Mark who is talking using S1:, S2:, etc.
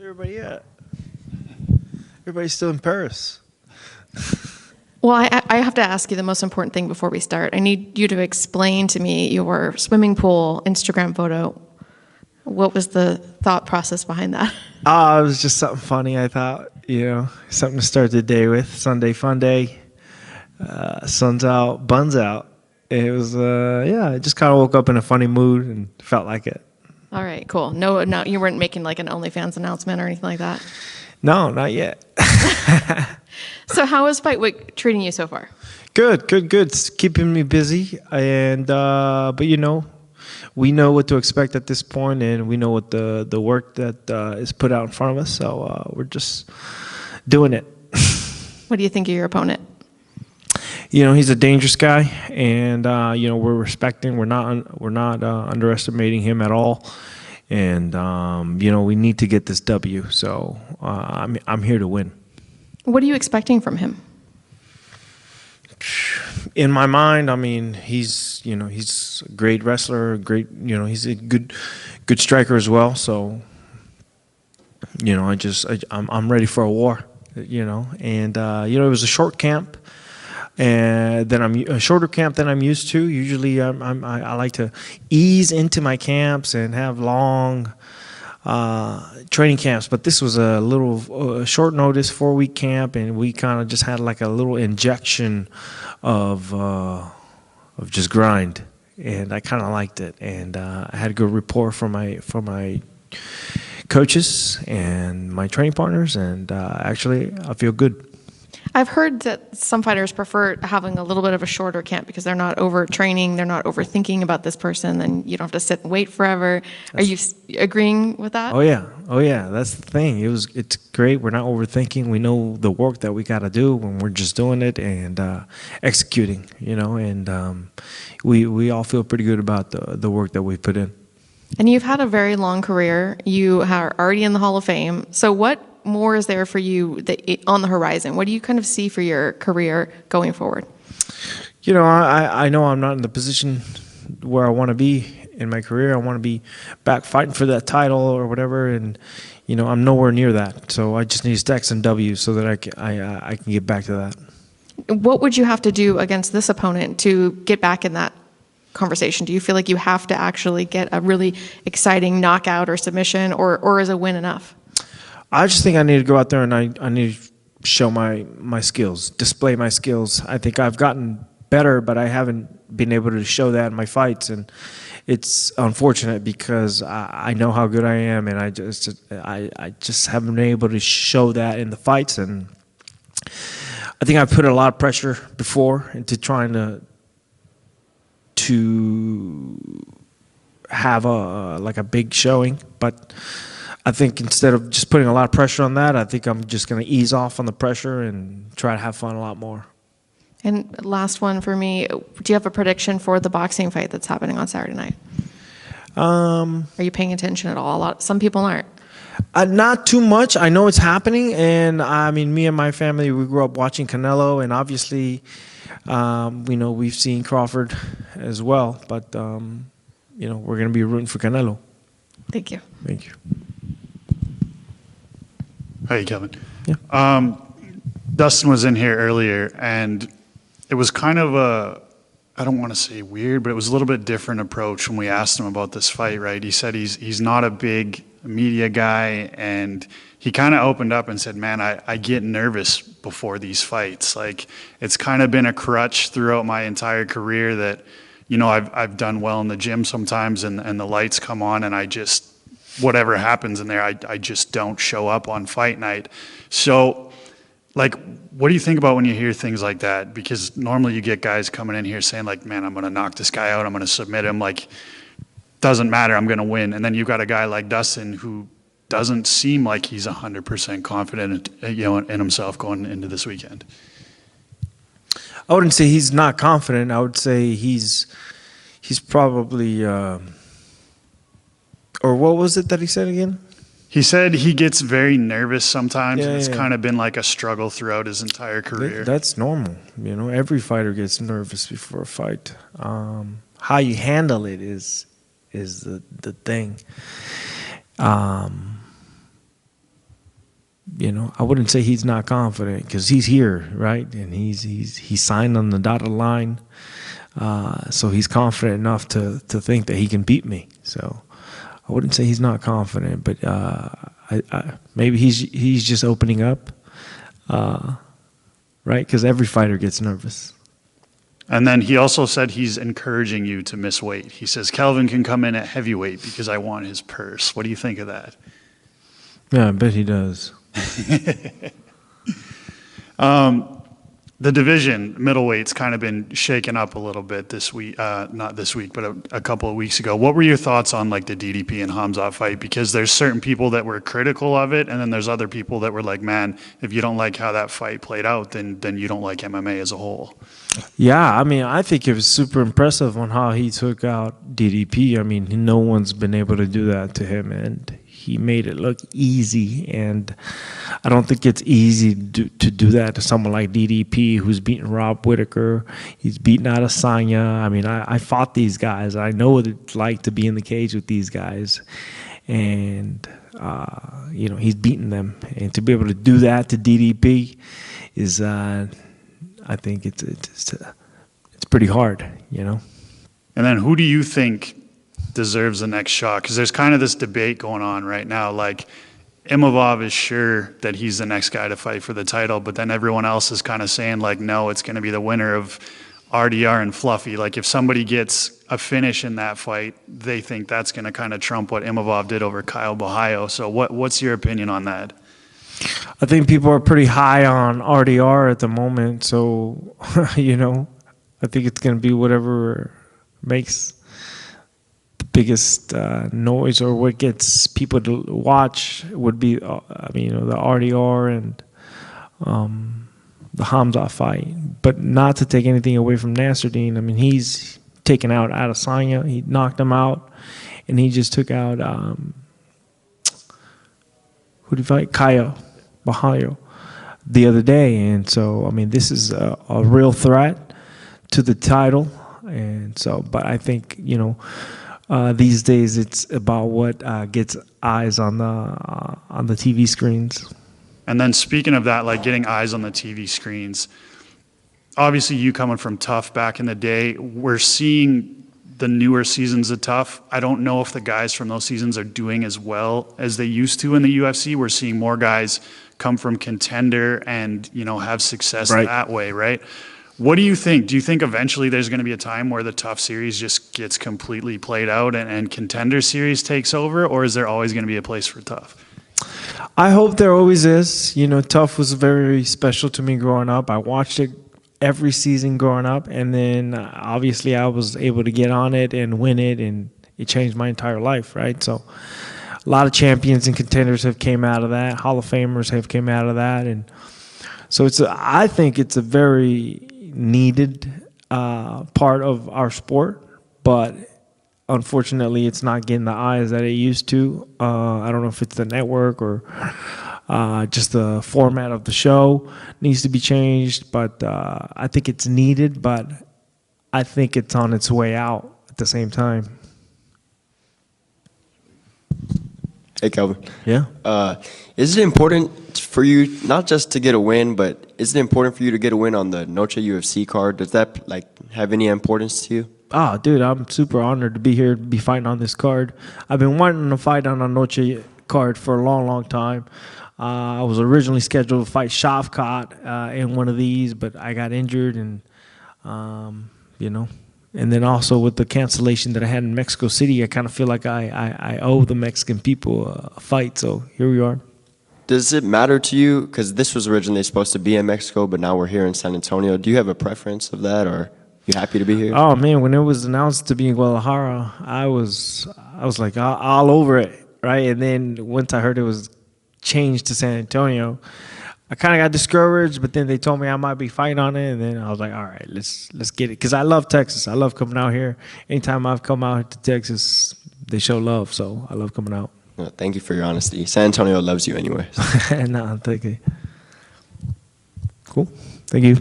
S1: everybody at? Everybody's still in Paris.
S2: Well, I have to ask you the most important thing before we start. I need you to explain to me your swimming pool Instagram photo. What was the thought process behind that?
S1: It was just something funny, I thought. Something to start the day with. Sunday fun day. Sun's out, buns out. It was, I just kind of woke up in a funny mood and felt like it.
S2: All right, cool. No, you weren't making like an OnlyFans announcement or anything like that?
S1: No, not yet.
S2: So how is Fight Week treating you so far?
S1: Good. It's keeping me busy, and but we know what to expect at this point, and we know what the work that is put out in front of us. So we're just doing it.
S2: What do you think of your opponent?
S1: He's a dangerous guy, and we're respecting. We're not underestimating him at all, and we need to get this W. So I'm here to win.
S2: What are you expecting from him?
S1: In my mind, he's a great wrestler, he's a good striker as well. So, I'm ready for a war, and it was a short camp, and then a shorter camp than I'm used to. Usually, I like to ease into my camps and have long training camps, but this was a little short notice 4-week camp, and we kind of just had like a little injection of just grind, and I kind of liked it, and I had a good rapport from my coaches and my training partners, and actually I feel good.
S2: I've heard that some fighters prefer having a little bit of a shorter camp because they're not overtraining, they're not overthinking about this person, and you don't have to sit and wait forever. Are you agreeing with that?
S1: Oh yeah, that's the thing. It's great. We're not overthinking. We know the work that we got to do when we're just doing it and executing. And we all feel pretty good about the work that we put in.
S2: And you've had a very long career. You are already in the Hall of Fame. So what more is there for you on the horizon? What do you kind of see for your career going forward?
S1: I know I'm not in the position where I want to be in my career. I want to be back fighting for that title or whatever, and I'm nowhere near that. So I just need to stack some W's so that I can get back to that.
S2: What would you have to do against this opponent to get back in that conversation? Do you feel like you have to actually get a really exciting knockout or submission, or is a win enough?
S1: I just think I need to go out there and I need to show my skills, display my skills. I think I've gotten better, but I haven't been able to show that in my fights, and it's unfortunate because I know how good I am, and I just haven't been able to show that in the fights. And I think I've put a lot of pressure before into trying to have a big showing, but I think instead of just putting a lot of pressure on that, I think I'm just going to ease off on the pressure and try to have fun a lot more.
S2: And last one for me, do you have a prediction for the boxing fight that's happening on Saturday night? Are you paying attention at all? Some people aren't.
S1: Not too much. I know it's happening, and me and my family, we grew up watching Canelo, and obviously, we've seen Crawford as well, but we're going to be rooting for Canelo.
S2: Thank you.
S1: Thank you.
S3: Hey, Kelvin.
S1: Yeah.
S3: Dustin was in here earlier, and it was kind of I don't want to say weird, but it was a little bit different approach when we asked him about this fight, right? He said he's not a big media guy, and he kind of opened up and said, man, I get nervous before these fights. Like, it's kind of been a crutch throughout my entire career that, I've done well in the gym sometimes, and the lights come on, and I just, whatever happens in there, I just don't show up on fight night. So, like, what do you think about when you hear things like that? Because normally you get guys coming in here saying, like, man, I'm going to knock this guy out, I'm going to submit him, like, doesn't matter, I'm going to win. And then you've got a guy like Dustin who doesn't seem like he's 100% confident, in himself going into this weekend.
S1: I wouldn't say he's not confident. I would say he's probably or what was it that he said again?
S3: He said he gets very nervous sometimes, and it's
S1: Yeah.
S3: kind of been like a struggle throughout his entire career.
S1: That's normal. Every fighter gets nervous before a fight. How you handle it is the thing. I wouldn't say he's not confident because he's here, right? And he's signed on the dotted line, so he's confident enough to think that he can beat me. So I wouldn't say he's not confident, but maybe he's just opening up, right? Because every fighter gets nervous.
S3: And then he also said he's encouraging you to miss weight. He says Kelvin can come in at heavyweight because I want his purse. What do you think of that?
S1: Yeah, I bet he does.
S3: The division, middleweight's kind of been shaken up a little bit this week, not this week, but a couple of weeks ago. What were your thoughts on like the DDP and Hamzat fight? Because there's certain people that were critical of it, and then there's other people that were like, man, if you don't like how that fight played out, then you don't like MMA as a whole.
S1: Yeah, I mean, I think it was super impressive on how he took out DDP. I mean, no one's been able to do that to him, and he made it look easy. And I don't think it's easy to do that to someone like DDP, who's beaten Rob Whittaker. He's beaten Adesanya. I mean, I fought these guys. I know what it's like to be in the cage with these guys. And, he's beaten them. And to be able to do that to DDP is... I think it's pretty hard, And
S3: then who do you think deserves the next shot? Because there's kind of this debate going on right now. Like, Imavov is sure that he's the next guy to fight for the title, but then everyone else is kind of saying, like, no, it's going to be the winner of RDR and Fluffy. Like, if somebody gets a finish in that fight, they think that's going to kind of trump what Imavov did over Kyle Bahayo. So what's your opinion on that?
S1: I think people are pretty high on RDR at the moment, so I think it's going to be whatever makes the biggest noise or what gets people to watch would be, the RDR and the Hamzat fight. But not to take anything away from Nasruddin. I mean, he's taken out Adesanya, he knocked him out, and he just took out who did he fight? Kyle Bahayo the other day. And so, I mean, this is a real threat to the title. And so, but I think, these days it's about what gets eyes on the TV screens.
S3: And then speaking of that, like getting eyes on the TV screens, obviously you coming from Tough back in the day, we're seeing the newer seasons of Tough. I don't know if the guys from those seasons are doing as well as they used to in the UFC. We're seeing more guys come from Contender and, have success that way, right? What do you think? Do you think eventually there's going to be a time where the Tough series just gets completely played out and Contender series takes over, or is there always going to be a place for Tough?
S1: I hope there always is. Tough was very special to me growing up. I watched it every season growing up, and then obviously I was able to get on it and win it, and it changed my entire life, right? So a lot of champions and contenders have came out of that. Hall of Famers have came out of that, and so I think it's a very needed part of our sport, but unfortunately it's not getting the eyes that it used to. I don't know if it's the network or just the format of the show needs to be changed, but I think it's needed, but I think it's on its way out at the same time.
S4: Hey, Kelvin.
S1: Yeah?
S4: Is it important for you not just to get a win, but is it important for you to get a win on the Noche UFC card? Does that have any importance to you?
S1: Oh, dude, I'm super honored to be here, to be fighting on this card. I've been wanting to fight on a Noche card for a long, long time. I was originally scheduled to fight Shavkat in one of these, but I got injured, and and then also with the cancellation that I had in Mexico City, I kind of feel like I owe the Mexican people a fight. So here we are.
S4: Does it matter to you? Because this was originally supposed to be in Mexico, but now we're here in San Antonio. Do you have a preference of that, or you happy to be here?
S1: Oh man, when it was announced to be in Guadalajara, I was like all over it, right? And then once I heard it was changed to San Antonio, I kind of got discouraged, but then they told me I might be fighting on it, and then I was like, all right, let's get it. Because I love Texas. I love coming out here. Anytime I've come out to Texas, they show love, so I love coming out.
S4: Well, thank you for your honesty. San Antonio loves you anyway.
S1: No, thank you. Cool. Thank you.